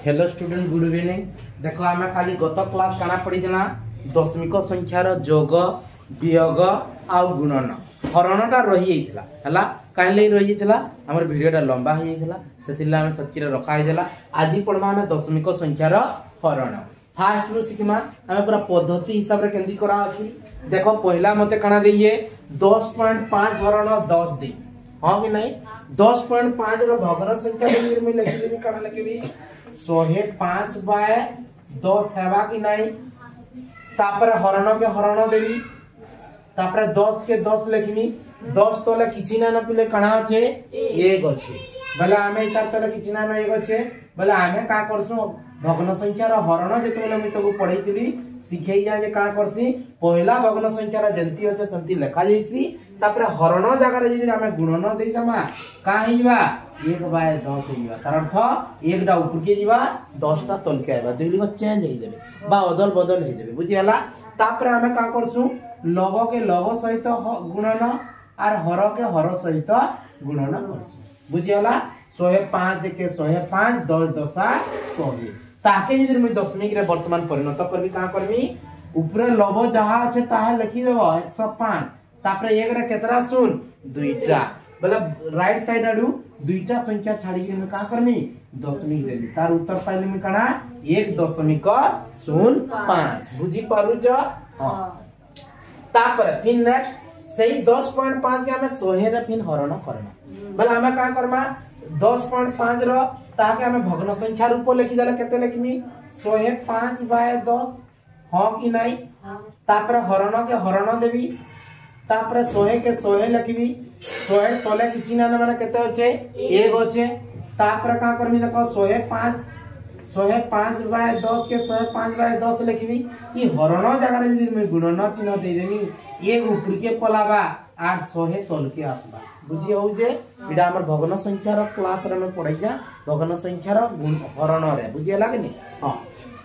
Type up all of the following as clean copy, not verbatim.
Hello student good evening. देखो आम खाली गत क्लास काना पढ़ीला दशमिक संख्यार जोग वियोग आउ गुणन हरणटा रही जाता कहीं रही जाता आम भिडटा लंबा हो जाता से आम से रखाईला। आज पढ़वा आम दशमिक संख्यार हरण। फास्ट रू शिखमा आम पूरा पद्धति हिसाब से केंदी करा अछि। देखो पहला मते काना देइए 10.5 हरण 10 दे हाँ कि नहीं 10.5 रो भग्न संख्या देबी मैं लिखि देबी काना लिखबी 105 बाय 10 हेबा कि नहीं। तापर हरण के हरण देबी तापर 10 के 10 लिखबी 10 तले किछि ना पिले काना अछि 1 अछि बले आमे इतार तले किछि ना 1 अछि बले आमे का करसु भग्न संख्यार हरण जेतबेले मैं तको पढैतिली सिखै जा जे का करसी पहला भग्न संख्यार जंती अछि संती लिखा जैसी तापर हरण जगह रे जे आमे गुणन देई दमा का हिबा 1 बाय 10 हिबा तार अर्थ 1 टा ऊपर के जिबा 10 टा तल के आइबा दुइली को चेंज हेई देबे बा अदल बदल हेई देबे बुझियाला। तापर आमे का करसु लव के लव सहित गुणन आर हर के हर सहित गुणन करसु बुझियाला। 105 के 105 10 दशा 100 ताके यदि मैं दशमिक रे वर्तमान परिणत करबी का करबी ऊपर लव जहा আছে ताहा लिखि देबो 105 तापर 1 रे केतरा सुन दुईटा मतलब राइट साइड आडू दुईटा संख्या छाड़ी के मैं का करमी दशमिक देबी तार उत्तर पाइले मैं काना 1.05 बुझी पारु छ। हां तापर फिर नेक्स्ट सही 10.5 के हमें 100 रे फिर हरण करना बल हमें का करबा 10.5 रो ताके हमें भग्न संख्या रूप लिखि देला केते लिखमी 105 बाय 10 हां कि नहीं। तापर हरण के हरण देबी तापर 100 के 100 लिखबी 100 तले किछि ना माने केते होचे 1 होचे तापर का करमी देखो 105 बाय 10 के 105 बाय 10 लिखबी ई हरण जगह रे यदि मैं गुणन चिन्ह दे देनी 1 ऊपर के पलाबा 800 तल के आसबा बुझी हो जे इडा हमर भग्न संख्यार क्लास रे में पढ़ाई जा भग्न संख्यार हरण रे बुझियला कि नहीं। हां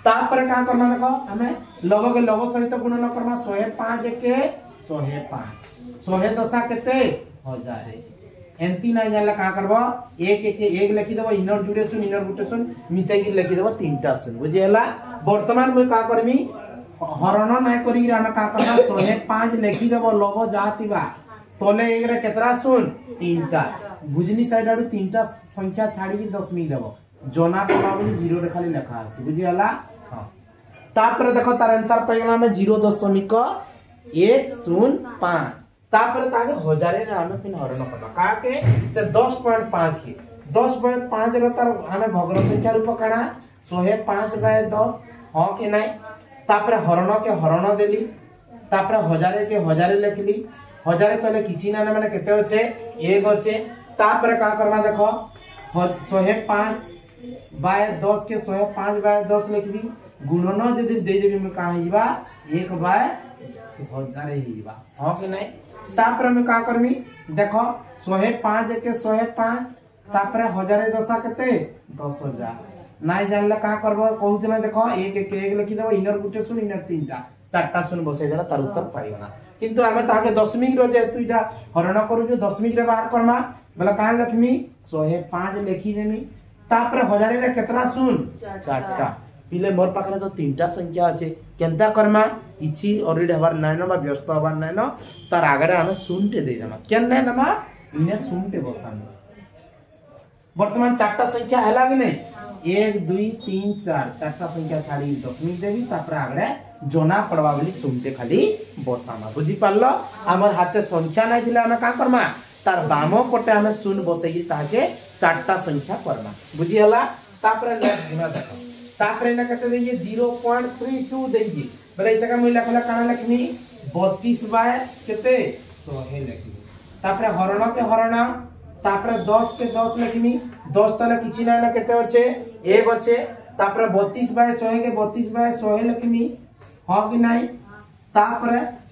तापर का करना देखो हमें लव के लव सहित गुणन करना 105 के 105 100 दशा केते 1000 एंती ना जानला का करबो 1 के 1 लिखि देबो इनर जुड़े सुन मिसाई के लिखि देबो तीनटा सुन बुझियला। वर्तमान में का करमी हरण ना करी रे हम का करना 105 लिखि देबो लव जातिबा तले 1 रे केतरा सुन तीनटा बुझनी साइड आडू तीनटा संख्या छाड़ी के दशमिक देबो जोना पड़ा बोली 0 रे खाली लिखा আছে बुझियला। हां तापर देखो तार आंसर पइला में 0.105 तापर ताके 1000 रे हमें फिर हरण करना का के से 10.5 के 10.5 रे तार हमें भग्न संख्या रूप काना 105 बाय 10 हां के नहीं। तापर हरण के हरण देली तापर 1000 के 1000 लिखली 1000 तले किछि ना माने केते होचे 1 होचे तापर का करना देखो 105 बाय 10 के 105 बाय 10 लिखबी गुणन यदि दे देबी में का हिबा 1 बाय 1000 हिबा हां कि नहीं। तापर में का करमी देखो 105 के 105 तापर 1000 दशा केते 10000 नाइ जानले का करबो कहूत में देखो 1 के 1 लिखि देबो इनर गुटे सुन इनर तीनटा चारटा सुन बसै देला तार उत्तर पाइबो ना किंतु हमें ताके दशमिक रो जे तू इटा हरण करू जो दशमिक रे बाहर करना बला का लिखमी 105 लिखि देमी तापर 1000 रे केतरा सुन चारटा पिले मोर पाखरे तो तीनटा संख्या আছে केनता करमा किछि ऑलरेडी हबार नै न बा व्यस्त हबार नै न तार आगरे हमें शून्य दे देमा केन नै दमा इने शून्य बसाम। वर्तमान चारटा संख्या हला कि नहीं 1 2 3 4 चारटा संख्या छाड़ी दशमिक देबी तापर आगरे जोना पड़वा बोली शून्य खाली बसामा बुझी पारलो। हमर हाथे संख्या नै दिले हमें का करमा तार बामो पटे हमें शून्य बसैगी ताके चारटा संख्या करना बुझी हला। तापर नेक्स्ट गुना देखो तापर ना कहते देइए 0.32 देइए बले इतका मैं लिखला काना लिखनी 32 बाय केते 100 लिखनी तापर हरण के हरण तापर 10 के 10 लिखनी 10 तले किछि ना केते होचे 1 होचे तापर 32 बाय 100 के 32 बाय 100 लिखनी हां कि नहीं। तापर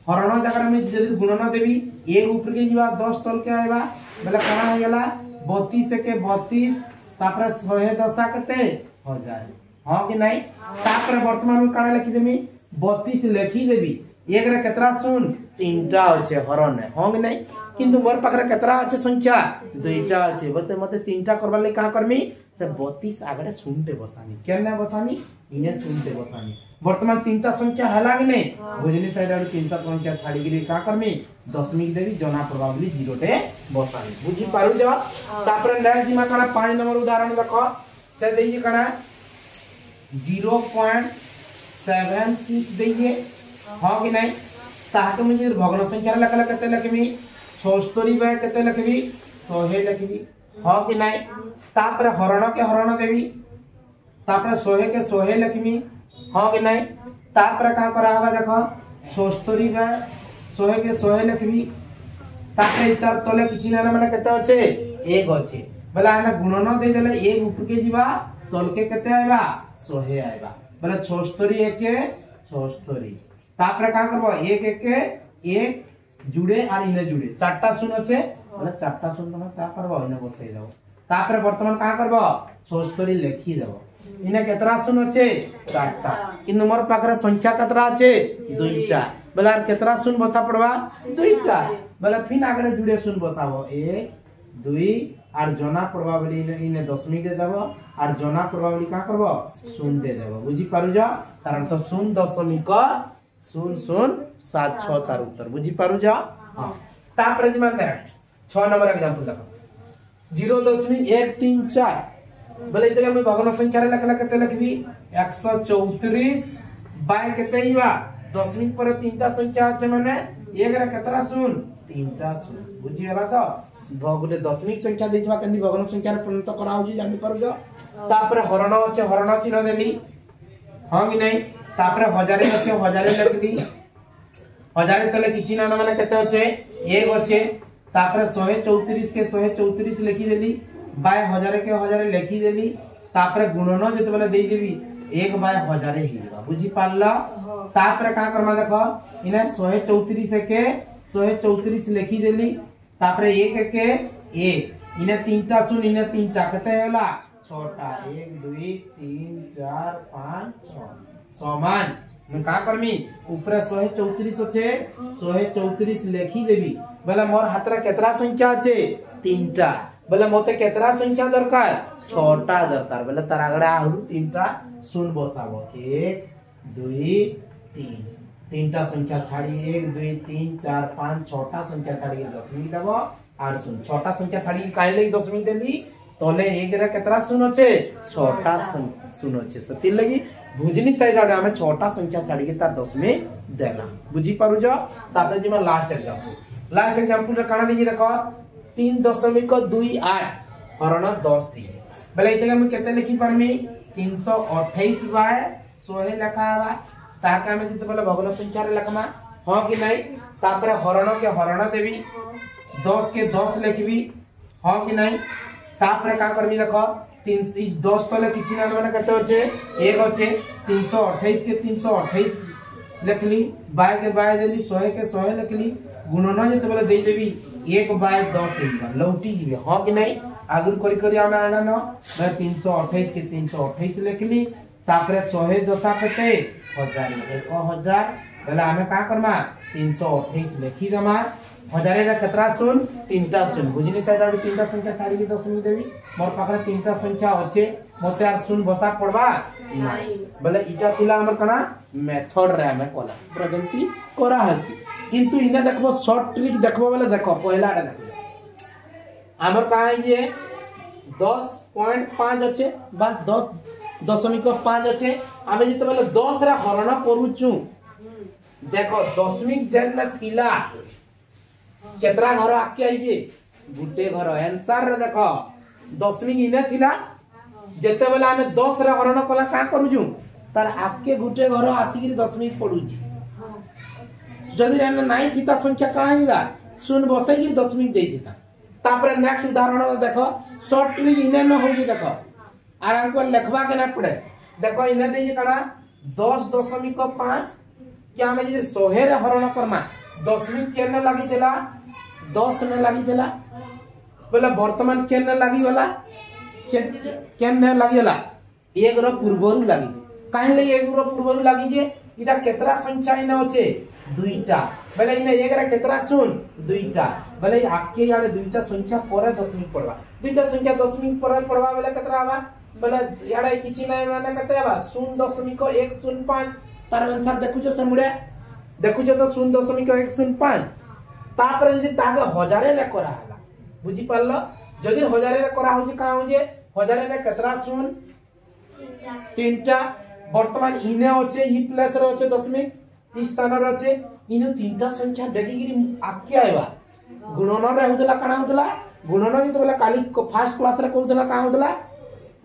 हरण जगह में यदि गुणन देबी 1 ऊपर के जीवा 10 तल के आइबा बले काना हो गेला 32 के 32 तापर 100 दशा केते 1000 हां कि नहीं। तापर वर्तमान में काना लिखि देमी 32 लिखि देबी 1 रे केतरा सुन तीनटा আছে हरण हां कि नहीं किंतु मोर पाखरे केतरा আছে संख्या दुईटा আছে बते मते तीनटा करबा ले का करमी से 32 आगरे शून्य बसानी केने बसानी इने शून्य बसानी वर्तमान तीनटा संख्या हला कि नहीं बुझनी साइड आरो तीनटा संख्या छाड़ी गिरी का करमी दशमिक देवी जना प्रोबेबली 0 टे बसानी बुझी पारु जा तापर नेक्स्ट जिमा कना 5 नंबर उदाहरण देखो से देई कना 0.76 देइए हां कि नहीं ताके मुझे भग्न संख्या लखला कते लखमी 76 बाय कते लखबी 100 लखबी हां कि नहीं तापर हरण के हरण देवी तापर 100 के 100 लखमी हां कि नहीं तापर का करावा देखो 76 बाय 100 के 100 लखबी तापर इतर तले किछि ना माने कते अछि 1 अछि बला हम गुणन दे देले 1 ऊपर के जीवा तल के कते आइबा 100 आइबा बला 76 1 के 76 तापर का करबो 1 1 के 1 जुड़े और इने जुड़े चारटा शून्य अच्छे मतलब चारटा शून्य में ता करबो इने बसई देबो तापर वर्तमान का करबो 76 लिखि देबो इने केतरा शून्य अच्छे चारटा किंतु मोर पाखरे संख्या केतरा अच्छे दुईटा बला केतरा शून्य बसा पड़वा दुईटा बला फिर आगरे जुड़े शून्य बसाबो 1 2 और जना प्रोबेबली इने दशमिक दे देबो और जना प्रोबेबली का करबो शून्य दे देबो बुझी पारु जा कारण तो 0.0076 तार उत्तर बुझी पारु जा हां तापर जिमान नेक्स्ट 6 नंबर एग्जांपल देखो 0.134 बोले इतने हम भग्न संख्या रे लखला कते लखबी 134 बाय कते हिबा दशमिक पर तीनटा संख्या আছে माने 1 रे केतरा शून्य तीनटा शून्य बुझी गेला तो भगले दशमिक संख्या देथिबा केंदी भग्न संख्या रे परिणत करा होजी जानि पारु जा तापर हरण আছে हरण चिन्ह देली हां कि नहीं तापर हजारे আছে हजारे लिखली हजारे तले किछि ना माने केते আছে 1 আছে तापर 134 के 134 लिखि देली बाय हजारे के हजारे लिखि देली तापर गुणन जते बेले देई देबी 1 बाय हजारे हिबा बुझी पारला तापर का करमा देखो इने 134 के 134 लिखि देली तापर 1 के 1 इने तीनटा शून्य इने तीनटा कते होला 6टा 1 2 3 4 5 6 समान मैं का करमी ऊपर 134 আছে 134 लिखि देबी बोले मोर हातरा केतरा संख्या আছে तीनटा बोले मोते केतरा संख्या दरकार 6टा दरकार बोले तार आगडा आहु तीनटा शून्य बसाबो 1 2 3 तीनटा संख्या छाड़ी 1 2 3 4 5 6टा संख्या छाड़ी दशमिक देबो और शून्य 6टा संख्या छाड़ी काइले दशमिक देली तले 1 रे केतरा शून्य আছে 6टा शून्य আছে सती लगी भुजनी साइड आडे हमें 6टा संख्या छाड़ी के तार दशमिक देला बुझी पारु जा तापर जे में लास्ट एग्जांपल रे काना देखि देखो 3.28 हरण 10 थी बोले इते हम केते लिखि परमी 328 बाय 100 लिखावा ताके हम जते बोले भग्न संख्या रे लिखमा हां कि नहीं तापर हरण के हरण देबी 10 के 10 लिखबी हां कि नहीं तापर का करबी देखो 10 तले किछि ना माने कते होचे 1 होचे 328 के 328 लिखली बाय के बाय देली 100 के 100 लिखली गुणन जते बोले देई देबी 1 बाय 10 हिबा लौटी हिबे हां कि नहीं आगुर करी करी हम आना न मैं 328 के 328 लिखली तापर 100 दशा कते 1000 1000 बोले हमें का करमा 328 लिखि दमा हजारे रे केतरा शून्य तीनटा शून्य बुझिनी साइड आडे तीनटा संख्या छाड़ी के दशमिक देबी मोर पाखरे तीनटा संख्या अछि मोते आर शून्य बसा पड़बा नहीं बोले इटा तिला हमर कना मेथड रे हमें कोला प्रजंती कोरा हसी किंतु इने देखबो शॉर्ट ट्रिक देखबो बोले देखो पहलाटा देखो हमर का है ये 10.5 अछि बा 10.5 अछि हमें जते बोले 10 रे हरण करूछु देखो दशमिक जेन थिला केतरा घर आके आइजे गुटे घर आंसर रे देखो दशमिक इने थिला जते बेला हमें 10 रे हरण कला का करूजु तार आके गुटे घर आसी कि दशमिक पडुची जदी रे नाही थिता संख्या का आइला शून्य बसई कि दशमिक देई थिता तापर नेक्स्ट उदाहरण देखो शॉर्ट ट्रिक इने न होजी देखो आराम को लिखबा के ना पड़े देखो इने देई कना 10.5 क्या हमें जे 100 रे हरण करमा दशमिक केने लागि देला 10 ने लागि देला बोले वर्तमान केने लागि वाला केने लागि वाला 1 रो पूर्वरु लागि काहे ले 1 रो पूर्वरु लागि जे इटा केतरा संख्या इने होचे दुईटा बोले इने 1 रे केतरा शून्य दुईटा बोले आपके याडे दुईटा संख्या परे दशमिक पड़वा दुईटा संख्या दशमिक पर पड़वा बेले केतरा आवा बेले याडे किछि नै माने कते आवा 0.105 तार आंसर देखु जो समुडे देखु जो तो 0.105 तापर जदी तागे हजारे रे करा हला बुझी पारलो जदी हजारे रे करा होची का हो जे हजारे रे केतरा शून तीनटा वर्तमान इने होचे ई प्लस रे होचे दशमिक ई स्थान रे होचे इनु तीनटा संख्या डेगी गिरी आके आइबा गुणन रे होतला काना होतला गुणन की तो बोला काली फर्स्ट क्लास रे कोतला का होतला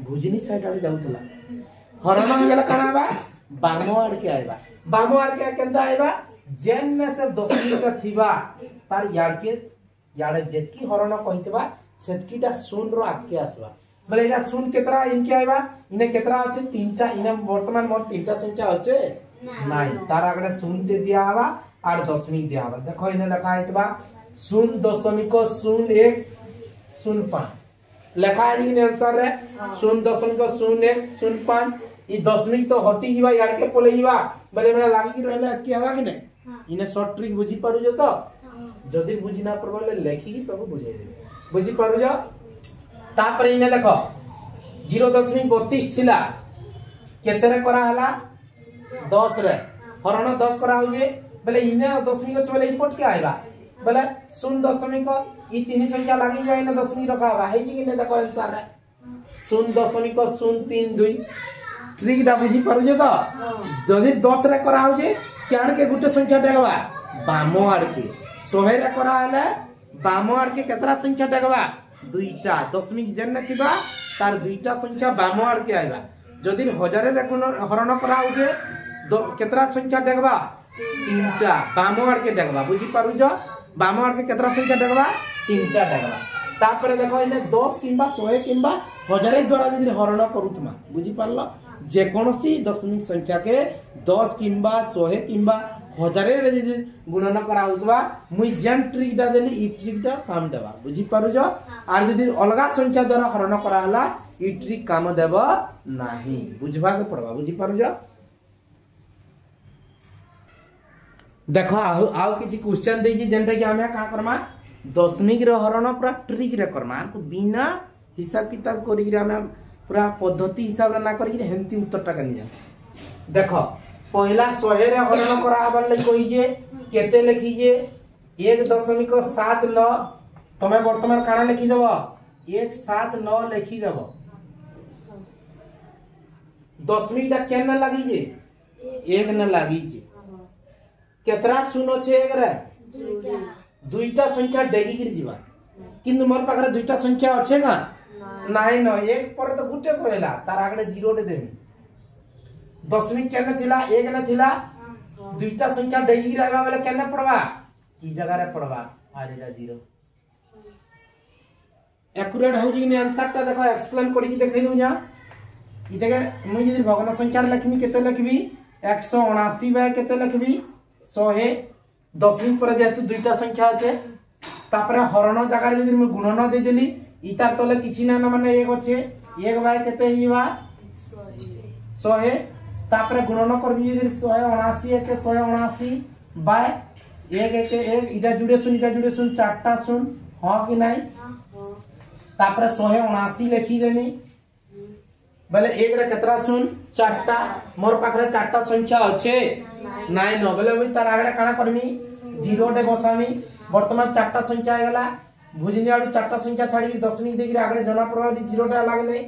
भुजनी साइड आडे जाउतला हरण गेला काना बा बामो आड के आइबा बामो आड के केंदा आइबा जेन ने से दशमिक का थिबा तार याड के याडे जेतकी हरण कहितबा सेतकीटा शून रो आके आसबा बोले इना शून केतरा इनके आइबा इने केतरा আছে तीनटा इने वर्तमान मोर तीनटा संख्या আছে নাই तार आगडे शून दे दिया हवा और दशमिक दिया हवा देखो इने लिखा आइतबा 0.0105 लिखा है इन आंसर रे 0.0105 ई दशमिक तो हटी हिवा यार के पले हिवा बले मेरा लागी कि रहले कि हवा कि नै इने शॉर्ट ट्रिक बुझी पारु जो तो जदी बुझी ना परबले लेखि कि तो बुझाई दे बुझी पारु जो तापर इने देखो 0.32 थिला केते रे करा हला 10 रे हरण 10 करा हो जे बले इने दशमिक चले इपट के आइबा बले 0.1 ई तीन संख्या लागि जाय ना दशमिक रखा बा है जी कि ने देखो आंसर रे 0.032 ट्रिक दा बुझी पारु जे तो जदी 10 रे करा हो जे क्याण के गुटे संख्या डेगबा बामो आड़ के 100 रे करा हले बामो आड़ के केतरा संख्या डेगबा दुईटा दशमिक जेन थिबा तार दुईटा संख्या बामो आड़ के आइबा जदी हजार रे हरण करा हो जे केतरा संख्या डेगबा तीनटा बामो आड़ के डेगबा बुझी पारु जो बामो आड़ के केतरा संख्या डेगबा तीनटा डेगबा तापर देखो इने 10 किंबा 100 किंबा हजार द्वारा जदी हरण करूतमा बुझी पारलो जे कोनोसी दशमिक संख्या के 10 किंबा 100 किंबा हजार रे जदी गुणन करा होतबा मुई जेन ट्रिक दा देली ई ट्रिक दा काम देबा बुझी पारु जो आर जदी अलगा संख्या द्वारा हरण करा हला ई ट्रिक काम देबा नाही बुझबा के पड़बा बुझी पारु जो देखो आउ किछि क्वेश्चन देई छी जेनटा कि हमें का करमा दशमिक रे हरण पूरा ट्रिक रे करमा को बिना हिसाब किताब करी रे हमें पूरा पद्धति हिसाब रे ना करी हेंती उत्तर टा कनी जा देखो पहला 100 रे हरण करा हबल ले कहि जे केते लिखि जे 1.79 तमे वर्तमान काना लिखि देबो 179 लिखि देबो दशमिक दा केन लागि जे 1 न लागि जे केतरा शून्य छे एक रे दुईटा संख्या डेगी गिर जीवा किंतु मोर पाखरे दुईटा संख्या अच्छे का नाही न एक पर तो गुटे होइला तार आगडे 0 दे देमी दशमिक केने थिला एक न थिला दुईटा संख्या डेगी गिर आइबा बेले केने पड़वा ई जगह रे पड़वा आरेला 0 एक्यूरेट हो जी ने आंसर ता देखो एक्सप्लेन करी कि देखै दउ जा ई देखे मुई यदि भग्न संख्या लिखमी केते लिखबी 179 बाय केते लिखबी 100 दशमिक पर जेतु दुईटा संख्या আছে तापर हरण जगह रे जदी मैं गुणन दे देली इता तले किछि ना माने एक আছে एक बाय केते हिवा 100 तापर गुणन करबी जदी 179 के 179 बाय 1 1 इटा जुड़े सुन चारटा सुन हां कि नाही तापर 179 लिखि देनी बले एक रे केतरा सुन चारटा मोर पाखरे चारटा संख्या আছে নাই ন বলে মই তার আগে কানা করমি 0 তে বসামি বর্তমান চারটা সংখ্যা হয়ে গলা ভুজনি আড়ু চারটা সংখ্যা ছাড়ি দশমিক দেখি আগে জনা পড়া 0 টা লাগনে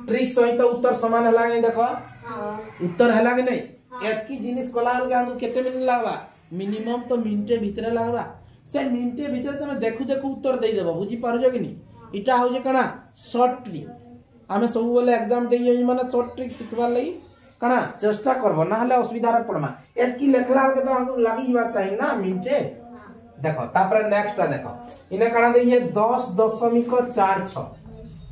ट्रिक सहित उत्तर समान हला नै देखो उत्तर हला कि नै एतकी जिनिस कोला अलगा हम केते मिनिट लागबा मिनिमम तो मिनिटे भीतर लागबा से मिनिटे भीतर तमे देखु उत्तर देई देबो बुझी पारजो कि नी इटा हो जे कना शॉर्ट ट्रिक आमे सब बोले एग्जाम देई माने शॉर्ट ट्रिक सिखबा लई कना चेष्टा करबो ना हले असुविधा रे पड़मा एतकी लेखला के तो हमको लागि जीवा टाइम ना मिनिटे देखो तापर नेक्स्ट देखो इने कना दे ये 10.46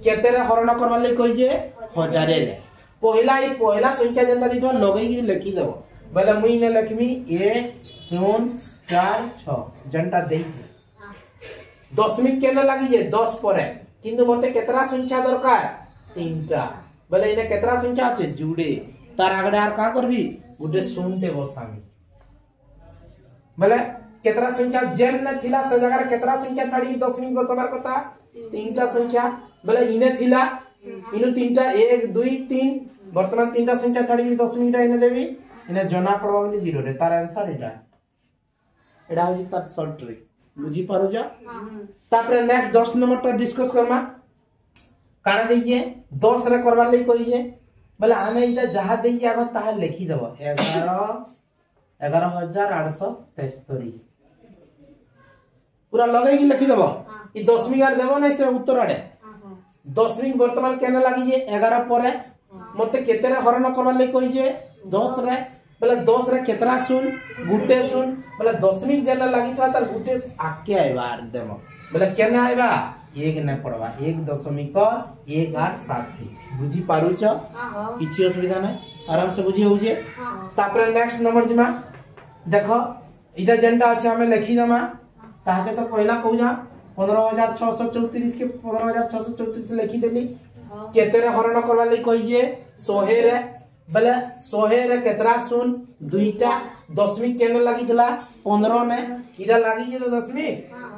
केते रे हरण करबा लई कहि जे हजारे रे पहिला संख्या जेंटा दिथो लगई कि लिखि देबो बेले मुई ने लिखमी 1046 जेंटा देई दशमिक केने लागि जे 10 परे किंतु मते केतरा संख्या दरकार तीनटा बेले इने केतरा संख्या আছে जुड़े तार आगडे आर का करबी गुडे सुनते बसामी बेले केतरा संख्या जेन न थिला से जगह केतरा संख्या छाड़ी दशमिक बसबार कथा तीनटा संख्या बोले इने थिला इनु तीनटा 1 2 3 वर्तमान तीनटा संख्या छाड़ी 10 मिनिट इने देबी इने जना पड़वा बोली 0 रे तार आंसर एडा होजी तार शॉर्ट ट्रिक बुझी पारो जा तापरे नेक्स्ट 10 नंबर टा डिस्कस करमा काना देइए 10 रे करबा लई कहिजे बोले हमें इला जहा देइए आगो ता लिखि देबो 11873 पूरा लगे की लिखि देबो ई 10 मिनट देबो नै से उत्तर आडे 10 मिनट वर्तमान केना लागि जे 11 परे मते केते रे हरण करबा लई कहिजे 10 रे बोले 10 रे केतरा सुन गुटे सुन बोले 10 मिनट जेना लागि था तार गुटे आके आइबार देबो बोले केना आइबा एक ने पड़वा 1.187 बुझी पारू छ किछि असुविधा नै आराम से बुझी हो जे तापर नेक्स्ट नंबर जिमा देखो इटा जेंटा আছে हमें लिखि दमा ताके तो पहला कहू जा 15634 के 15634 लिखि देली केते रे हरण करबा लई कहिए 100 रे बोले 100 रे केतरा सुन दुईटा 10 मिनट केने लागि दिला 15 ने इरा लागि जे 10 मिनट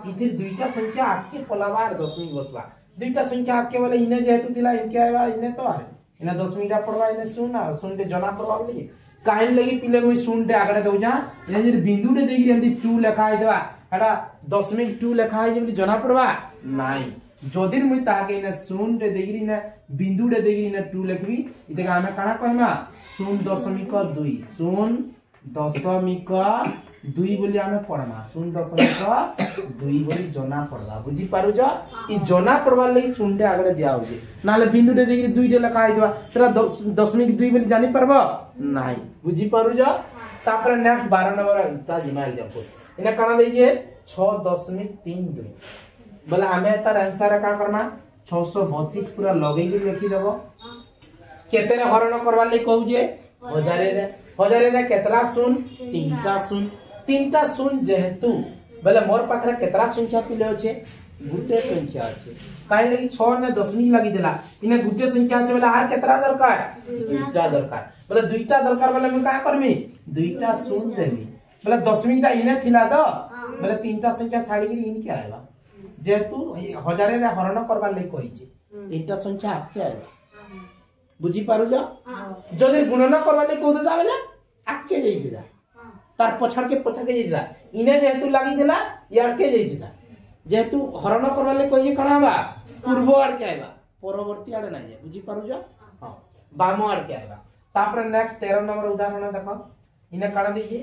इथिर दुईटा संख्या आके पलावार 10 मिनट बसवा दुईटा संख्या आके बोले इने जेतु दिला इनके आवा इने तो आरे इने 10 मिनट पड़वा इने सुन आ सुन दे जना पड़वा बोली काइन लगी पिले मुई सुन दे आगडे दउ जा इने जे बिंदु दे देगी जल्दी 2 लिखा है देवा एटा 10 मिनट 2 लिखा है जे बोली जना पड़वा नाही जोदिर मुई ताके इने सुन दे देगी इने बिंदु दे देगी इने 2 लिखबी इते हमें काना कहमा 0.2 0.2 बोली हमें पढ़मा 0.2 बोली जना पड़वा बुझी पारु जा ई जना पड़वा लई सुन दे आगडे दिया होजे नाले बिंदु दे देगी 2 दे लिखा है देवा तेरा 10 मिनट 2 बोली जानि परबो नाही बुझी पारु जा तापर नेक्स्ट 12 नंबर ता जिमा एग्जांपल इने काना देइए 6.32 बोले हमें तार आंसर का करना 632 पूरा लगे के लिखि देबो केते रे हरण करबा लई कहू जे हजारे रे केतरा सुन तीनटा सुन जेहेतु बोले मोर पाखरे केतरा संख्या पिले होचे गुटे संख्या আছে काई लगी 6 ने 10 मिनट लागि देला इने गुटे संख्या আছে बोले आर केतरा दरकार दुईटा दरकार बोले दुईटा दरकार बोले मैं का करमी दुईटा सुन देमी बोले 10 मिनट इने थिला तो बोले तीनटा संख्या छाडी के इनके आइबा जेतु हजारे रे हरण करबा लई कहिचे तीनटा संख्या आके आइबा बुझी पारु जा जदि गुणन करबा लई कहू देता बोले आके जाईला तार पछाड़ के जाईला इने जेतु लागि देला यार के जाईला जेतु हरण करबा लई कहिए कणाबा पूर्व आड़ के आइबा परवर्ती आड़ नै जे बुझी पारु जा हां बाम आड़ के आइबा तापर नेक्स्ट 13 नंबर उदाहरण देखो इने काढा दीजिए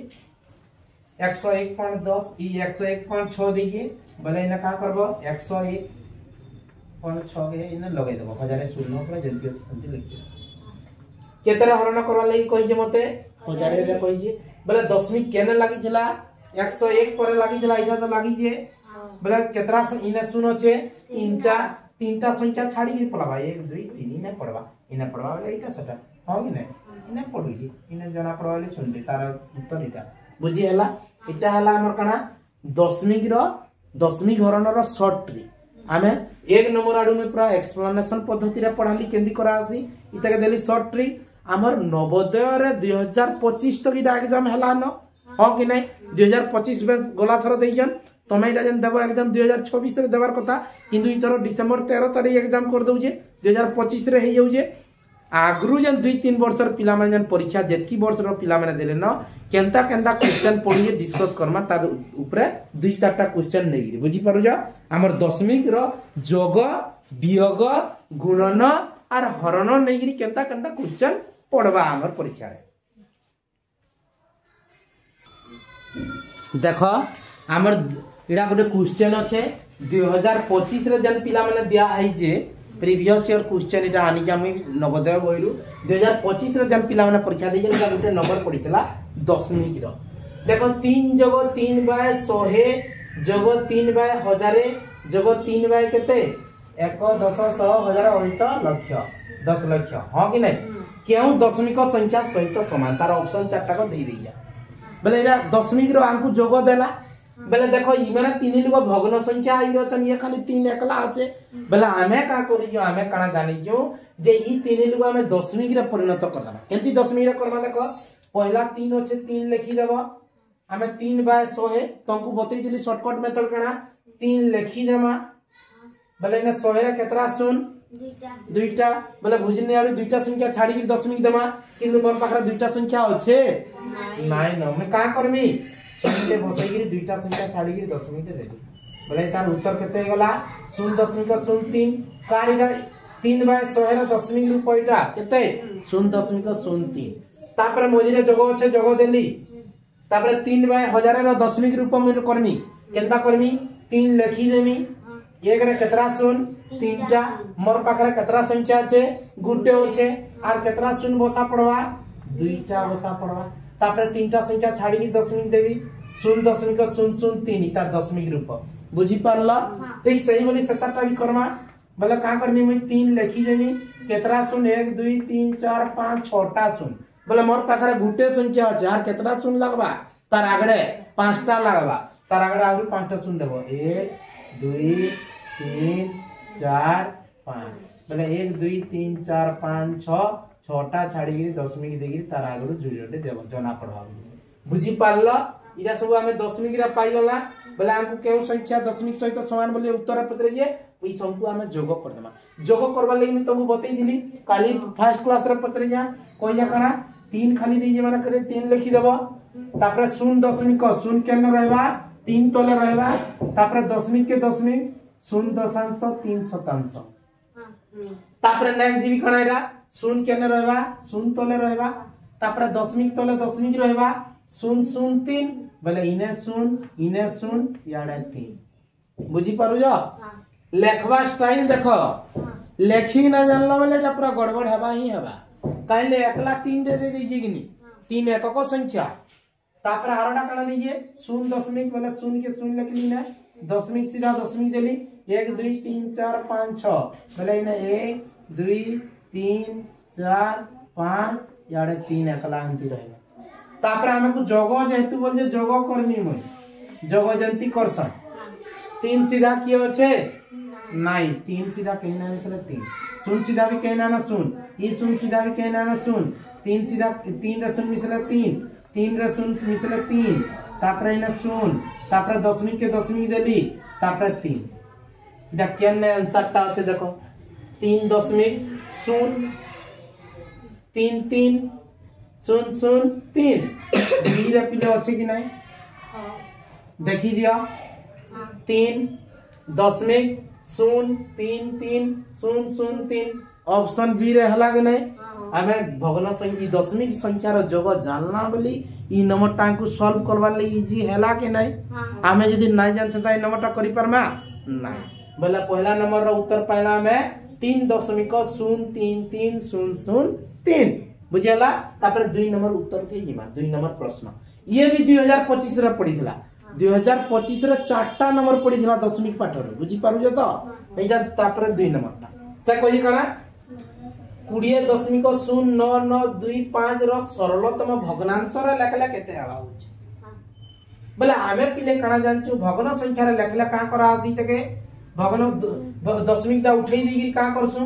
101.10 ई 101.6 दीजिए बोले इने का करबो 101.6 के इने लगाई देबो हजारे शून्य पर जल्दी अछि संति लिखि केतरा हरण करबा लागि कहि जे मते हजारे रे कहि जे बोले 10 मिनट केने लागि थिला 101 पर लागि थिला इटा तो लागि जे बोले केतरा इने सुनो छे तीनटा संख्या छाडी के पड़वा 1 2 3 इने पड़वा बोले इटा सटा हो कि नै इने पढु जी इने जना पड़वा ले सुन ले तार उत्तर इटा बुझी हला इटा हला हमर कना 10 मिनट हरण रो शॉर्ट ट्रिक हमें एक नंबर आडू में पूरा एक्सप्लेनेशन पद्धति रे पढ़ाली केंदी करा आसी इता के देली शॉर्ट ट्रिक हमर नवोदय रे 2025 तक इटा एग्जाम हला न हो कि नै 2025 में गोला थरो देइजन तमे इटा जन देबो एग्जाम 2026 रे देबार कथा किंतु इथरो डिसेंबर 13 तारिख एग्जाम कर दउ जे 2025 रे हे जाउ जे आगरु जन 2-3 वर्षर पिला माने जन परीक्षा जेतकी वर्षर पिला माने देले न केंता क्वेश्चन पढिए डिस्कस करमा तार ऊपर 2-4टा क्वेश्चन नेगिरी बुझी पारु जा हमर 10 मिनट रो जोग वियोग गुणन आर हरण नेगिरी केंता क्वेश्चन पढवा हमर परीक्षा रे देखो हमर इडा गोटे क्वेश्चन अछि 2025 रे जन पिला माने दिया आई जे प्रीवियस ईयर क्वेश्चन इटा आनी जामी नवोदय बहिरु 2025 रे जन पिला माने परीक्षा दे जन गोटे नंबर पडितला 10 मिनट रो देखो 3 जोग 3 बाय 100 जोग 3 बाय 1000 जोग 3 बाय केते 1 10 100 1000 अनंत लक्ष 10 लक्ष हां कि नै केउ दशमिक संख्या सहित समान तार ऑप्शन 4टा को दे दिया बोले एला दशमिक रो आंकु जोग देला बोले देखो ई माने 3 लोग भग्न संख्या आई रचन ये खाली 3 एकला আছে बोले हमें का करियो हमें काना जानि जो जे ई 3 लोग हमें दशमिक रे परिणत करला केंती दशमिक रे करबा देखो पहला 3 আছে 3 लिखि देबो हमें 3 बाय 100 है तुमको बतई दिली शॉर्टकट मेथड कना 3 लिखि देमा बोले इने 100 रे केतरा शून्य दुईटा बोले भुजनी आड़ी दुईटा संख्या छाड़ी की दशमिक देमा किंतु मोर पाखरा दुईटा संख्या अच्छे नाइ न मैं का करमी शून्य बसई की दुईटा संख्या छाड़ी की दशमिक दे देबी बोले तार उत्तर केते गला 0.03 कारीडा 3/100 रे दशमिक रूपयटा केते 0.03 तापर मझिरे जगह अच्छे जगह देली तापर 3/1000 रे दशमिक रूप में करमी केनता करमी 3 लिखी देमी एक रे केतरा शून्य 3टा मोर पाखरे केतरा संख्या छे गुटे होछे आर केतरा शून्य बसा पड़वा 2टा बसा पड़वा तापर 3टा संख्या छाड़ी की दशमिक देवी 0.003 तार दशमिक रूप बुझी पारला ठीक सही बोली 7टा भी करमा बोले का करमी मैं 3 लिखी देमी केतरा शून्य 1 2 3 4 5 6टा शून्य बोले मोर पाखरे गुटे संख्या अछि आर केतरा शून्य लगबा तार आगड़े 5टा लगबा तार आगड़े आउर 5टा शून्य देबो 1 2 3 4 5 बोले 1 2 3 4 5 6 6टा छाड़ी की दशमिक देगी तार आगड़ू जुड़े देबो जना पड़वा बुझी पारला इरा सब हमें दशमिक रा पाई गला बोले हमको केउ संख्या दशमिक सहित समान बोले उत्तर पत्र जे ओई सबको हमें जोग कर देमा जोग करबा लागि मैं तुमको बतई दिली काली फर्स्ट क्लास रे पत्र जा कोई जा कना 3 खाली दे जे माने करे 3 लिखि देबो तापर 0.0 केन रहबा 3 तले रहबा तापर दशमिक के दशमिक 0.3 तापर नेक्स्ट जीवी कना एरा 0 केन रहबा 0 तले रहबा तापर दशमिक तले दशमिक रहबा 0.03 बोले इने 0 याडे 3 बुझी पारु जा लेखवा स्टाइल देखो लेखी ना जानला बोले जा पूरा गड़बड़ हेबा ही हेबा काइले एकला 3 दे दीजिए कि नहीं 3 एकक संख्या तापर आरोटा कना दीजिए 0 बोले 0 के 0 लिख ली ना दशमिक सीधा दशमिक देली 1 2 3 4 5 6 बोले इने 1 2 3 4 5 याडे 3 एकला अंति रहेगा तापर हमको जगह जेतु बोल जे जगह करनी मैं जगह जंती करसन 3 सीधा किए अच्छे नहीं 3 सीधा कहना है सर 3 0 सीधा भी कहना ना 0 ये 0 सीधा भी कहना ना 0 3 सीधा 3 रे 0 मिसले 3 रे 0 मिसले 3 तापर इने 0 तापर दशमिक के दशमिक देली तापर 3 इदा केन आंसर ता আছে देखो 3.0 3 3 0 3 बी रे पिले अच्छे कि नहीं देखी दिया 3.033 ऑप्शन बी रे हला के नहीं हमें भग्न संख्या दशमिक संख्या रो जगह जानना बोली ई नंबर टा को सॉल्व करबा ले इजी हला के नहीं हमें यदि नहीं जानते त ई नंबर टा करि परमा नहीं बोला पहला नंबर रो उत्तर पाइला में 3.0330003 बुझेला तापर 2 नंबर उत्तर के हिमा 2 नंबर प्रश्न ये भी 2025 रे पड़ीथला 2025 रे 4टा नंबर पड़ीथला दशमिक पाठ रे बुझी पारु जे तो एजा तापर 2 नंबर ता से कहि कना 20.09925 रो सरलतम भग्नांश रे लेखला केते आवा होछ बोले आमे पिले कना जानछु भग्न संख्या रे लेखला का करा आसी तके भग्न दशमिक दा उठै देगिरी का करसु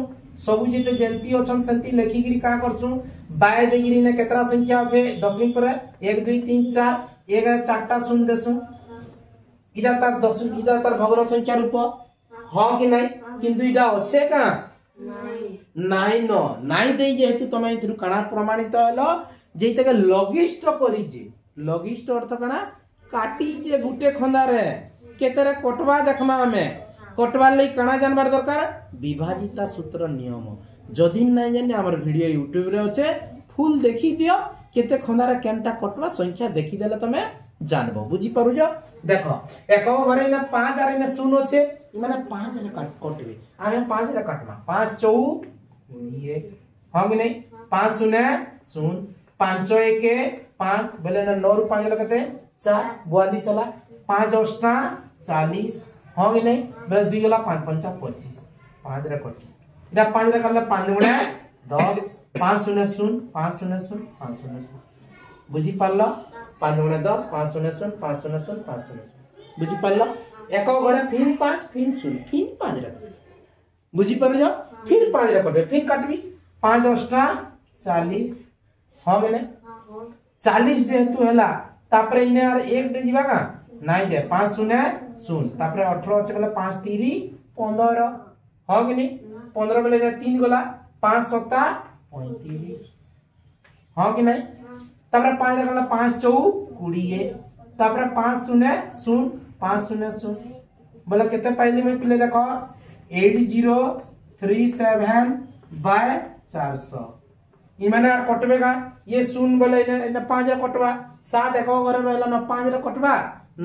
सबु जेते जंती अछन संति लेखि गिरी का करसु बाय देगिरी ने केतरा संख्या আছে दशमिक पर 1 2 3 4 एक 4टा शून्य देसु इदा तार दशमिक इदा तार भग्न संख्या रूप हां कि नहीं किंतु इदा अच्छे का नहीं न नहीं दे जेतु तमे इथरु कणा प्रमाणित हलो जेते के लॉगिस्ट करी जे लॉगिस्ट अर्थ कणा काटी जे गुटे खंदा रे केतरे कोटवा देखमा हमें कोटवा लई कणा जानबार दरकार विभाजिता सूत्र नियम जदि नहीं जाने हमर वीडियो YouTube रे अच्छे फुल देखी दियो केते खंदारा केनटा कटवा संख्या देखी देले तमे जानबो बुझी पारु जो देखो एक घरे ना 5 आरे ना 0 छे माने 5 रे कटबे आमे 5 रे काटमा 5 4 ये हां कि नहीं 5 0 0 5 1 5 बोले ना 9 रु 5 लगते 4 42 वाला 5 8 40 हां कि नहीं बोले 2 वाला 5 5 25 5 रे कट इदा 5 रे करले 5 गुणे 10 5 0 0 5 0 0 5 0 बुझी पारला 5 गुणे 10 5 0 0 5 0 0 5 0 बुझी पारला एक घरे फिर 5 फिर 0 फिर 5 रे बुझी पार जा फिर 5 रे कटबे फिर काटबी 5 8 40 हां गेले 40 जेतु हला तापरे इने यार 1 दे जीवा का नहीं जे 5 0 0 तापरे 18 अछि बोले 5 3 15 हाँ कि नहीं 15 बेले 3 गला 5 सत्ता 35 हाँ कि नहीं तापर 5 गला 5 चौ 20 तापर 5 शून्य 5 शून्य 0 बोला केते पाइली में पिले देखो 8037 बाय 400 इमाने कटबे का ये शून्य बोले इने 5 रे कटबा 7 एको घरे रहला न 5 रे कटबा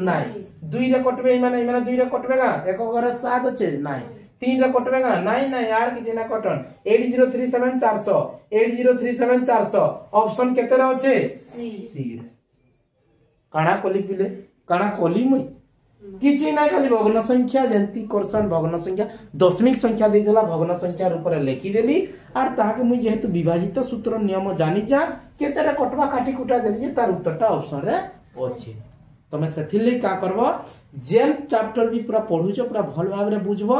नहीं 2 रे कटबे इमाने 2 रे कटबे का एको घरे 7 अछि नहीं 3 रे कटबे का नहीं यार किछि ना कटन 8037 400 8037 400 ऑप्शन केते रे अछि सी काना कोली पिले काना कोली मुई किछि ना खाली भग्न संख्या जंती करसन भग्न संख्या दशमिक संख्या दे देला भग्न संख्या रूप रे लिखि देली आर ताके मुई जेहेतु विभाजित सूत्र नियम जानि जा केतेरा कटवा काटी कुटा देली तार उत्तरटा ऑप्शन रे अछि तमे सेथिले का करबो जेम चैप्टर भी पूरा पढुछो पूरा भल भाव रे बुझबो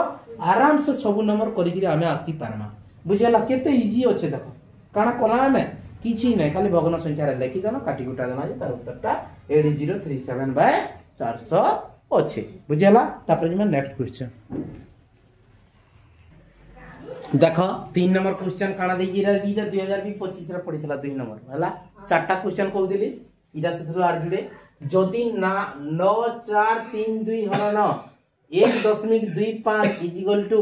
आराम से सब नंबर करि कि हमें आसी पारमा बुझला केते इजी अछि देखो काना कोला में किछि नै खाली भग्न संख्या रे लिखि देना काटी कुटा देना जे तार उत्तरटा 8037 बाय 400 अच्छे बुझेला तापर जे नेक्स्ट क्वेश्चन देखो 3 नंबर क्वेश्चन काना देई इरा 2025 रे पढितला 2 नंबर हला चारटा क्वेश्चन को देली इरा से आर जुड़े जदी ना 9432 हरण 1.25 इक्वल टू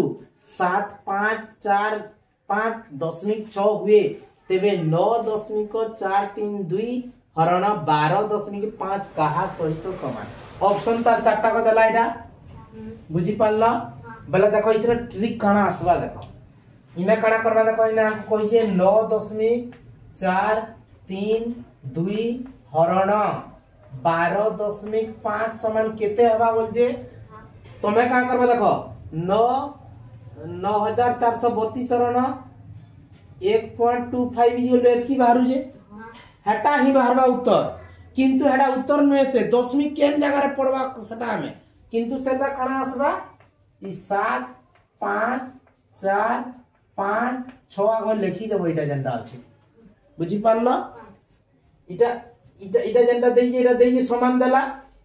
7545.6 हुए तेबे 9.432 हरण 12.5 कहा सहित समान ऑप्शन तार चारटा को देला इडा बुझी पारला बेला देखो इथरे ट्रिक काना आसबा देखो इने काना करबा देखो इने कहि जे 9.432 हरण 12.5 समान केते हबा बोल जे तमे का करबा देखो 9432 हरण 1.25 इक्वल एतकी बाहरु जे हेटा ही बाहरबा उत्तर किंतु हेडा उत्तर नुहे से दशमिक केन जगह रे पड़वा सेटा हमें किंतु सेटा कणा आसबा ई 7 5 4 5 6 आगो लिखि देबो इटा जनता अछि बुझी पारलो इटा इटा इटा जनता देई जे समान देला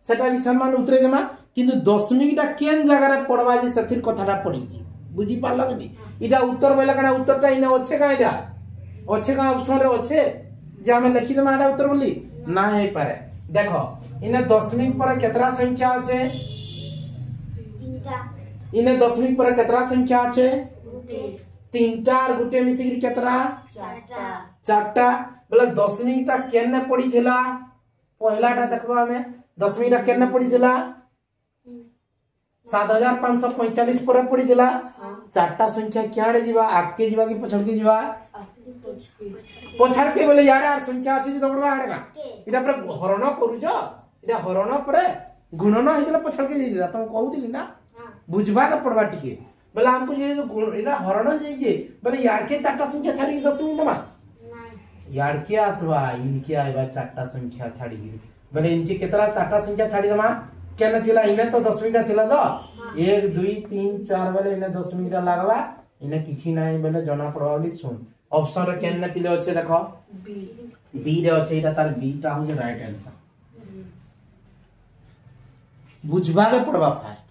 सेटा भी समान उतरे देमा किंतु दशमिकटा केन जगह रे पड़वा जे सथिर कथाटा पड़ी जी बुझी पारलो कि इटा उत्तर बेला कणा उत्तरटा इने अच्छे का इटा अच्छे का ऑप्शन रे अच्छे जे हमें लिखि देमा एटा उत्तर बोली ना है पारे देखो इने दशमिक पर केतरा संख्या আছে इने दशमिक पर केतरा संख्या আছে तीनटा और गुटे मिसी केतरा चारटा बोले दशमिकटा केने पड़ी थिला पहलाटा देखबा हमें दशमिकटा केने पड़ी थिला 7545 पर पड़ी थिला चारटा संख्या क्याडे जीवा आके जीवा की पछड़ के जीवा पछाड़ के बोले याडे आर संख्या अछि जे तबडा आडे का इटा पर हरण करूजो इटा हरण पर गुणन हेतला पछाड़ के जेदा तुम कहउतिली ना बुझबा का पड़बा टिके बोले हमको जे इटा हरण जे बोले याड के चारटा संख्या छाड़ी 10 मिनट मा नहीं याड के आसबा इनके आइबा चारटा संख्या छाड़ी बोले इनके केतरा चारटा संख्या छाड़ी दमा केना थिला इने तो 10 मिनट थिला तो 1 2 3 4 बोले इने 10 मिनट लागबा इने किछि नाही बोले जना पड़बाली सुन ऑप्शन रे केन पिले अछि देखो बी रे अछि इटा तार बी टा हो जे राइट आंसर बुझबा के पड़बा फास्ट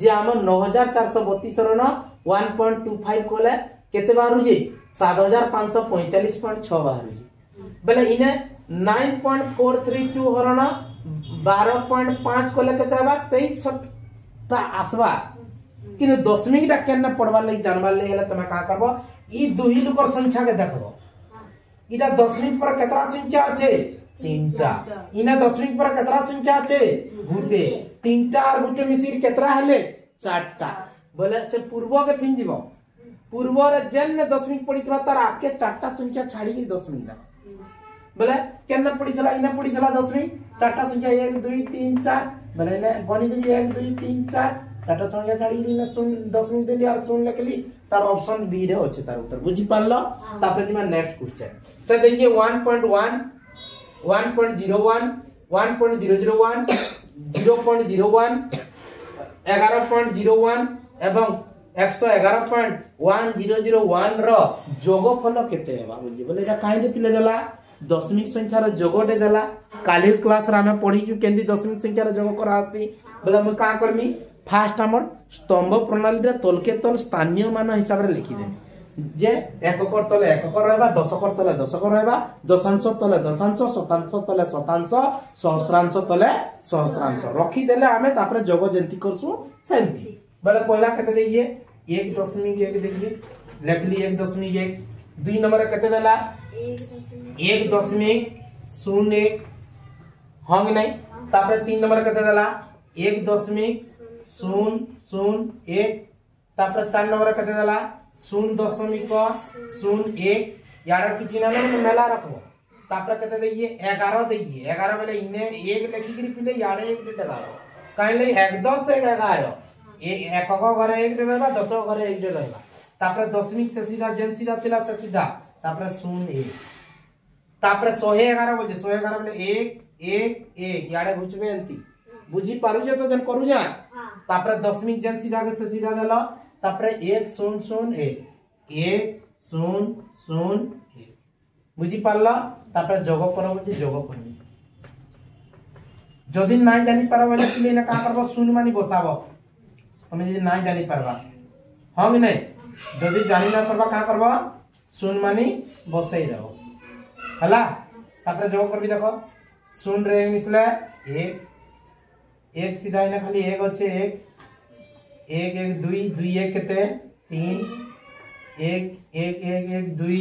जे हम 9432 रन 1.25 कोले केते बार हो जे 7545.6 बार हो जे बेले इने 9.432 हरण 12.5 कोले केते बा सही सटा आसबा किने दशमिकटा केन पड़बा लई जानबा लई हला तमे का करबो ई दुही लोकर संख्या के देखबो इटा दशमिक पर केतरा संख्या আছে तीनटा इना दशमिक पर केतरा संख्या আছে गुटे तीनटा और गुटे मिसिर केतरा हले चारटा बोले से पूर्व के फिन जीवो पूर्व रे जेन दशमिक पड़ीतबा तार आके चारटा संख्या छाड़ी के दशमिक दा बोले केन पड़ीतला इना पड़ीतला दशमिक चारटा संख्या 1 2 3 4 बोले ने गणित भी 1 2 3 4 चारटा संख्या छाड़ी ने सुन दशमिक देली और सुन लिखली तार ऑप्शन बी रे अछि तार उत्तर बुझी पारलो तापर दिमा नेक्स्ट क्वेश्चन से देखिए 1.1 1.01 1.001 0.01 11.01 एवं 111.1001 रो जोगफल केते हेबा बुझी बोले एटा काहे पिले देला दशमिक संख्या रो जोगटे देला काली क्लास रा में पढी छु केंदी दशमिक संख्या रो जोग करा आसी बोले हम का करमी फास्ट हमर स्तंभ प्रणाली रे तलके तल स्थानीय मान हिसाब रे लिखि दे जे एककर तले एककर रहबा दशकर तले दशकर रहबा दशांश तले दशांश शतांश तले शतांश सहस्रांश तले सहस्रांश रखी देले आमे तापरे जोग जेंती करसु सेंती बोले पहला केते देइए 1.1 देखिए लिखली 1.1 दुई नंबर केते देला 1.01 हंग नहीं तापरे 3 नंबर केते देला 1.001 तापरे 4 नंबर केते देला 0.01 यार किछि ना मेला रखबो तापर केते देइए 11 देइए 11 बेले इने 1 लिखि करी पिले याडे 1 लगाओ काइले 1 10 1 11 एक घरे 1 रहबा 10 घरे 1 रहबा तापर दशमिक से सीधा जन सीधा तिला से सीधा तापर 0 तापर 111 बोल 111 बेले 1 1 1 याडे घुचबे एंती बुझी पारु जे तो जन करू जा तापर दशमिक जन सीधा के से सीधा देला तापर 1 बुझी पारला तापर जोग करब जे जोग करबी जदी नाइ जानि पारबो बोले कि ना का करबो शून्य मानी बसाबो हमें जे नाइ जानि पारबा हां कि नहीं जदी जानि ना पारबा का करबो शून्य मानी बसाई देबो हला तापर जोग करबी देखो शून्य रे मिसले 1 सीधा इना खाली 1 अछि 1 1 1 2 2 1 केते 3 1 1 1 1 2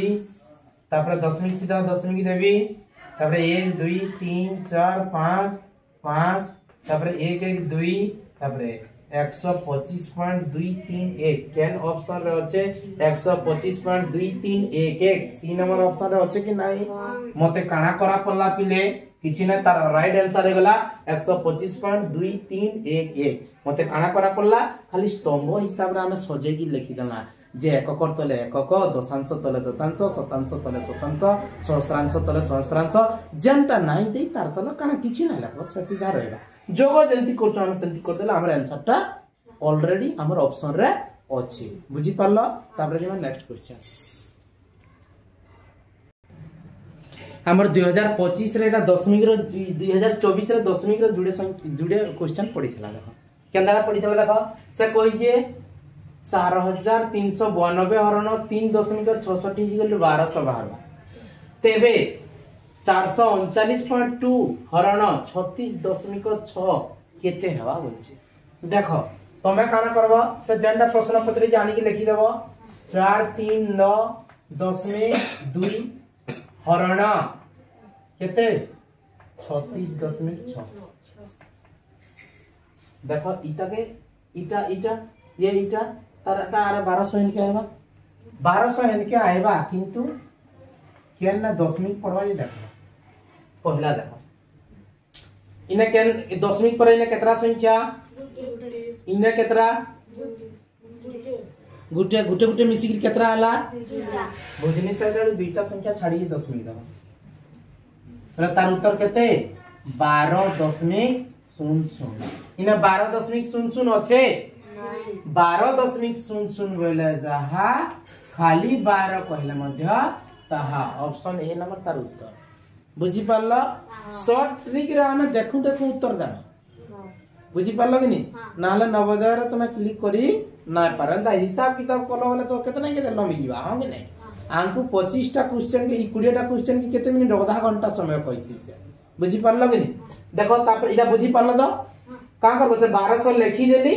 तापर दशमिक सीधा दशमिक देवी तापर 1 2 3 4 5 5 तापर 1 1 2 तापर 125.231 केन ऑप्शन रे अछि 125.231 सी नंबर ऑप्शन रे अछि कि नाही मते काना करा पल्ला पिले किछि ना तार राइट आंसर हे गला 125.231 मते काना करा पल्ला खाली स्तंभ हिसाब रे हमें सजे की लिखि गला जे एककर तले एकक दशांश तले दशांश शतांश तले शतांश सहस्रांश तले सहस्रांश जेंटा नाही देई तार तले काना किछि ना लागो से सीधा रहबा जोग जेंती करछ हम सेंती कर देला हमर आंसर टा ऑलरेडी हमर ऑप्शन रे अछि बुझी पारलो तापर जे नेक्स्ट क्वेश्चन हमर 2025 रे एटा दशमिक रो 2024 रे दशमिक रो जुड़े क्वेश्चन पडिथला देखो केंदारा पडिथला देखो से कहि जे 4392 हरण 3.66 गले 1200 बाहरबा तेबे 439.2 हरण 36.6 केते हेबा बोलछे देखो तमे काना करबो से जेंडा प्रश्न पत्र जानि के लिखि देबो 439.2 हरण केते 36.6 देखो इटा के इटा ये इटा तारटा आर 1200 इनके आएबा 1200 इनके आएबा किंतु केन ना दशमिक पढ़वा ये देखो पहला देखो इने केन दशमिक पर इने केतरा संख्या इने केतरा गुटे मिसी के केतरा आला बुझनी साइड दुईटा संख्या छाड़ी दशमिक दबा मतलब तार उत्तर केते 12.00 इने 12.00 अच्छे 12.00 गइले जहा खाली 12 कहले मध्य ताहा ऑप्शन ए नंबर तार उत्तर बुझी पारला शॉर्ट ट्रिक रे हमें देखु उत्तर देना बुझी पारलो कि नहीं नाले 9000 रे तुम क्लिक करी ना परंदा हिसाब किताब कोलो वाला तो कितना के लमी जीवा हां कि नहीं आंकु 25 टा क्वेश्चन के 20 टा क्वेश्चन के केते मिनिट आधा घंटा समय पैसी से बुझी पारलो कि नहीं देखो तापर इडा बुझी पारलो तो का करबो से 1200 लिखि देली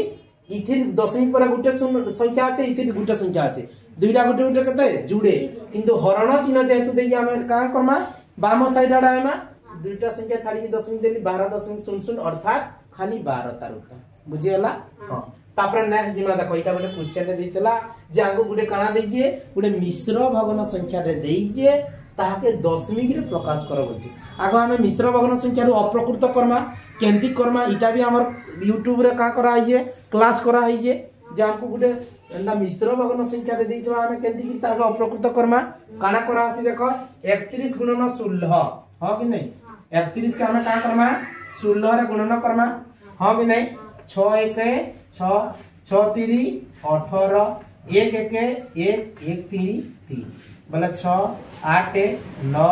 इथिर दशमिक पर गुटे संख्या আছে इथिर गुटे संख्या আছে दुईटा गुटे केते जुड़े किंतु हरण चिन्ह जेतु देई हमें का करमा बाम साइड आडा आइमा दुईटा संख्या छाड़ी दशमिक देली 12.00 अर्थात खाली 12 तार उत्तर बुझियला हां तापर नेक्स्ट जिमा देखो इटा गोटे क्वेश्चन रे देइतला जे आगु गुटे काना देइजे गुटे मिश्र भग्न संख्या रे देइजे ताके दशमिक रे प्रकाश कर बोलछि आगो हमें मिश्र भग्न संख्या रो अप्रकृत कर्मा केंती कर्मा इटा भी हमर YouTube रे का करा आइए क्लास करा आइए जे हमको गुटे एंदा मिश्र भग्न संख्या रे देइतवा हमें केंती की ताके अप्रकृत कर्मा काना करा आसी देखो 31 गुणन 16 हां कि नहीं 31 के हमें का कर्मा 16 रे गुणन कर्मा हां कि नहीं 6 1 6 6 3 18 1 1 1 1 3 3 बोले 6 8 9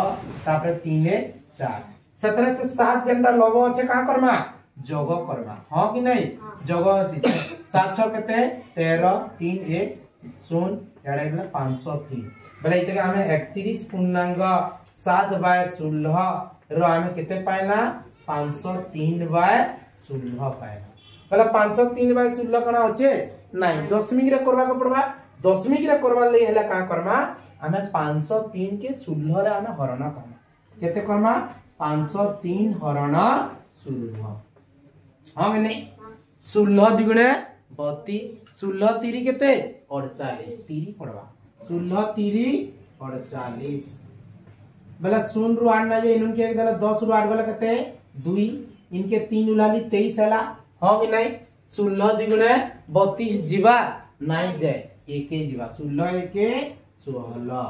तापर 3 4 17 से 7 जेंडा लोगो अच्छे का कर्मा जग करवा हाँ कि नहीं जग हसी 7 6 केते 13 3 1 0 याडा गला 503 बोले इते हमें 31.7/16 रो हमें केते पाइना 503/16 पाइना बोले 503/16 कना होचे नहीं दशमिक रे करबा के पड़बा दशमिक रे करबा ले हला का करबा हमें 503 के 16 रे हमें हरण करबा केते करबा 503 हरण 16 हां मैंने 16 दुगुणे 32 16 3 केते 48 3 पड़वा 16 3 48 बोला 0 रो 8 ना जे इनके के दला 10 रो 8 बोला केते 2 इनके 3 उलाली 23 हला हां कि नहीं 16 दुगुणे 32 जीवा नहीं जाए एके जीवा 16 एके 16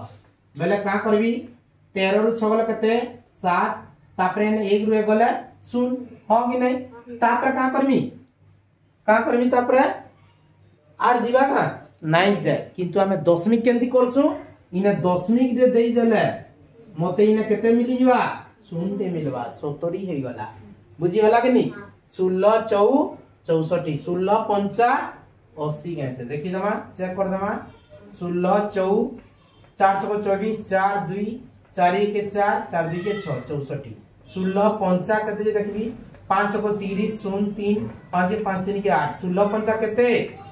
बोले का करबी 13 रो 6 बोला केते 7 तापरे 1 रो 1 गले 0 हां कि नहीं तापरे का करबी तापरे आर जीवा का नहीं जाए किंतु हमें दशमिक केंती करसु इने दशमिक रे देई देले मते इने केते मिली जीवा 0 टे मिलवा 70 हे गला बुझी हला कि नहीं 16 4 64 16 5 80 कैसे देखि दमा चेक कर दमा 16 4 4 6 24 4 2 4 1 4 4 2 के 6 64 16 5 केते देखबी 5 को 30 0 3 5 5 3 के 8 16 5 केते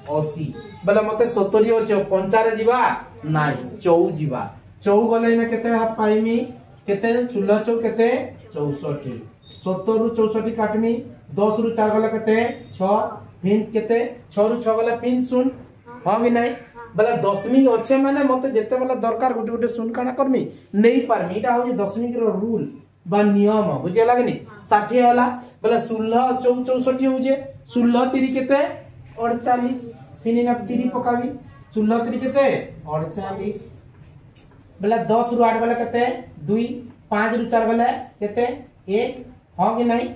80 बोले मते 70 होचे 5 रे जीवा नाही 4 जीवा 4 बोले इने केते पाइमी केते 16 4 केते 64 70 रु 64 काटमी 10 रु 4 गला केते 6 फिन केते 6 रु 6 गला फिन 0 हां कि नहीं बोले दशमिक अच्छे माने मते जेते बोले दरकार गुटे गुटे 0 काना करमी नहीं पारमी इटा हो दशमिक रो रूल बा नियम बुझे लागनी 60 होला बोले 16 64 होजे 16 3 केते 48 फिन ना 3 पकावी 16 3 केते 48 बोले 10 रु 8 गला केते 2 5 रु 4 गला केते 1 हां कि नहीं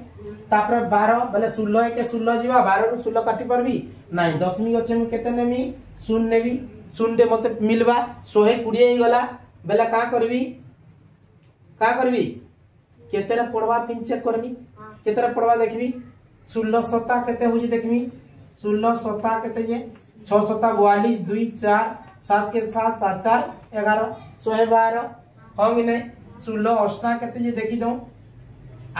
तापर 12 बोले 16 के 16 जीवा 12 रु 16 काटी परबी नहीं दशमिक अच्छे में केते नेमी 0 नेबी 0 दे मते मिलबा 120 ही गला बेला का करबी केतेरा पड़वा पिन चेक करबी केतेरा पड़वा देखबी 16 7 केते होजी देखबी 16 7 केते जे 6 7 42 2 4 7 के 7 7 4 11 112 हां कि नहीं 16 8 केते जे देखि दो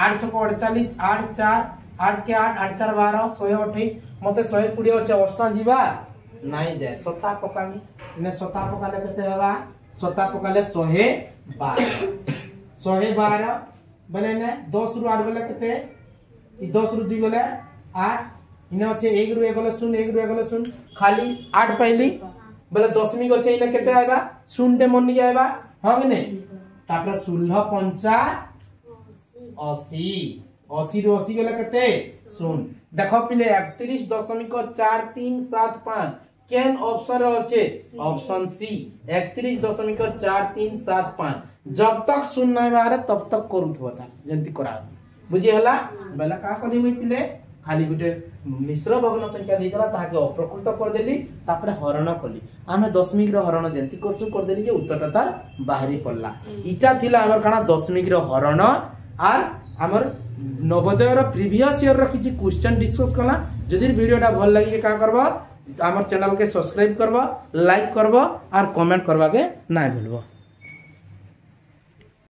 8 6 48 8 4 8 के 8 8 4 12 128 मते 120 अछि 8 जीवा नहीं जाए 7 पकामी इने 7 पकाले केते हवा 7 पकाले 112 बोले ने 10 रु 8 गले केते ई 10 रु 2 गले 8 इने अछि 1 रु 1 गले 0 1 रु 1 गले 0 खाली 8 पाइली बोले दशमिक अछि इने केते आइबा 0 टे मन आइबा हां कि नहीं तापर 16 5 80 80 रु 80 गले केते 0 देखो पिले 31.4375 केन ऑप्शन अच्छे ऑप्शन सी 31.4375 जब तक सुनना बारे तब तक करूथबो ता जंती करा बुझी हला बेला का कली मी पिले खाली गुटे मिश्र भग्न संख्या देतरा ताके अप्रकृत कर देली तापर हरण कली आमे दशमिक रो हरण जंती करसु कर देली जे उत्तरटा तार बाहरी पड़ला इटा थिला हमर काना दशमिक रो हरण आर हमर नवोदय रो प्रीवियस ईयर रो किछि क्वेश्चन डिस्कस कला जदि वीडियोटा भल लागि का करबो हमर चैनल के सब्सक्राइब करबो लाइक करबो और कमेंट करबा के ना भूलबो।